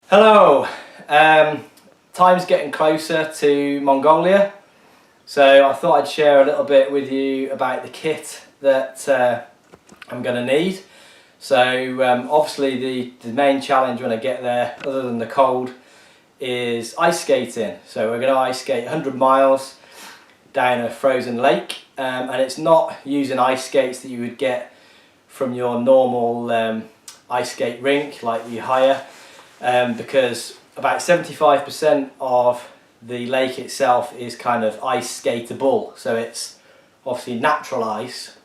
Hello, time's getting closer to Mongolia, so I thought I'd share a little bit with you about the kit that I'm going to need. So obviously the main challenge when I get there, other than the cold, is ice skating. So we're going to ice skate 100 miles down a frozen lake, and it's not using ice skates that you would get from your normal ice skate rink like you hire. Because about 75% of the lake itself is kind of ice skateable, so it's obviously natural ice,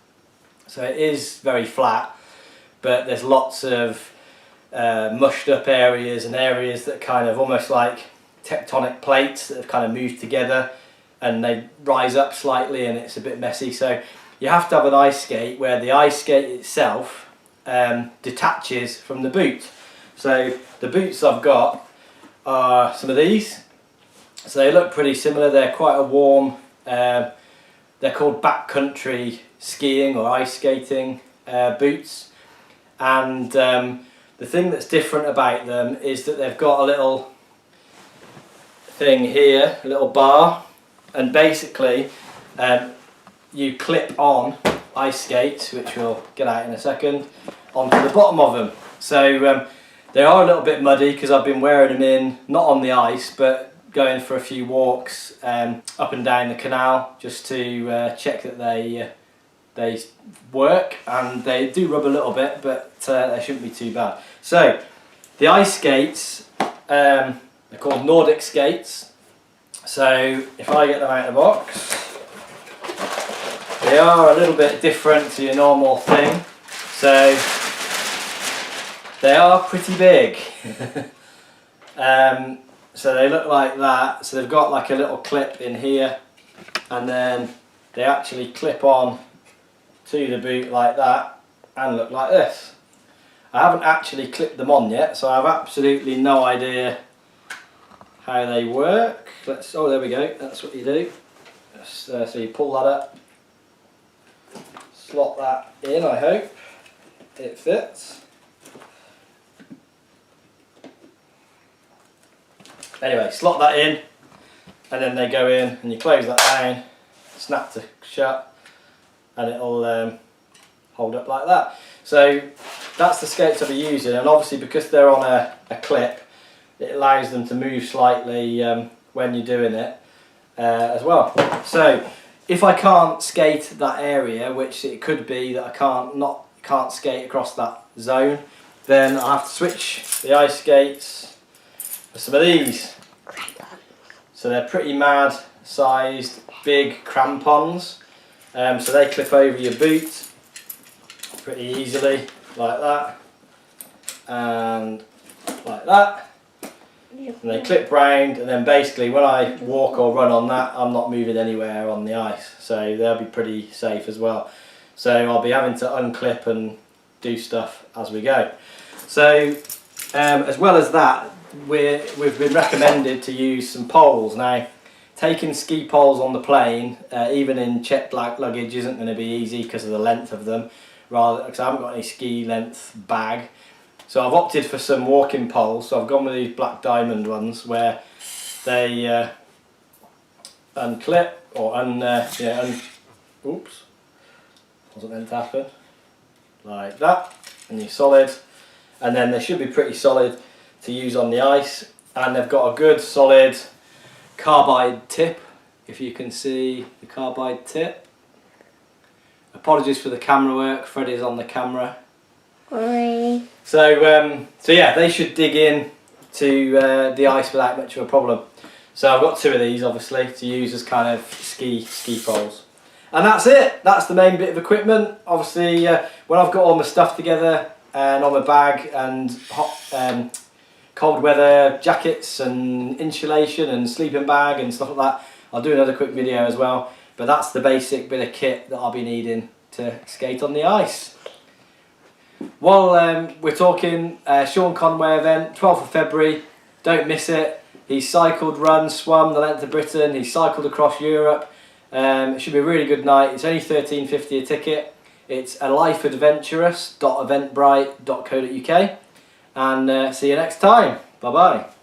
so it is very flat, but there's lots of mushed up areas and areas that kind of almost like tectonic plates that have kind of moved together and they rise up slightly and it's a bit messy. So you have to have an ice skate where the ice skate itself detaches from the boot. So the boots I've got are some of these. So they look pretty similar. They're quite a warm, they're called backcountry skiing or ice skating boots. And the thing that's different about them is that they've got a little thing here, a little bar, and basically you clip on ice skates, which we'll get out in a second, onto the bottom of them. So they are a little bit muddy because I've been wearing them in, not on the ice, but going for a few walks up and down the canal just to check that they work, and they do rub a little bit, but they shouldn't be too bad. So the ice skates, they're called Nordic skates. So if I get them out of the box, they are a little bit different to your normal thing. So they are pretty big. So they look like that. So they've got like a little clip in here, and then they actually clip on to the boot like that and look like this. I haven't actually clipped them on yet, so I have absolutely no idea how they work. Oh, there we go, that's what you do. So you pull that up, slot that in, I hope it fits. Anyway, slot that in, and then they go in, and you close that down, snap to shut, and it'll hold up like that. So that's the skates I'll be using, and obviously because they're on a clip, it allows them to move slightly when you're doing it as well. So if I can't skate that area, which it could be that I can't skate across that zone, then I have to switch the ice skates for some of these. So they're pretty mad sized big crampons, so they clip over your boot pretty easily like that and like that, and they clip round, and then basically when I walk or run on that, I'm not moving anywhere on the ice, so they'll be pretty safe as well. So I'll be having to unclip and do stuff as we go. So as well as that, we've been recommended to use some poles. Now, taking ski poles on the plane, even in checked luggage, isn't going to be easy because of the length of them, rather because I haven't got any ski length bag. So I've opted for some walking poles. So I've gone with these black diamond ones where they unclip or oops, wasn't meant to happen, like that, and you're solid, and then they should be pretty solid to use on the ice, and they've got a good solid carbide tip, if you can see the carbide tip. Apologies for the camera work, Freddie's on the camera. Sorry. So yeah, they should dig in to the ice without much of a problem. So I've got two of these obviously to use as kind of ski poles. And that's it, that's the main bit of equipment. Obviously when I've got all my stuff together and on my bag and hot cold weather jackets and insulation and sleeping bag and stuff like that, I'll do another quick video as well, but that's the basic bit of kit that I'll be needing to skate on the ice. While we're talking, Sean Conway event, 12th of February, don't miss it. He's cycled, run, swum the length of Britain, he's cycled across Europe. It should be a really good night. It's only $13.50 a ticket. It's alifeadventurous.eventbrite.co.uk. And see you next time. Bye bye.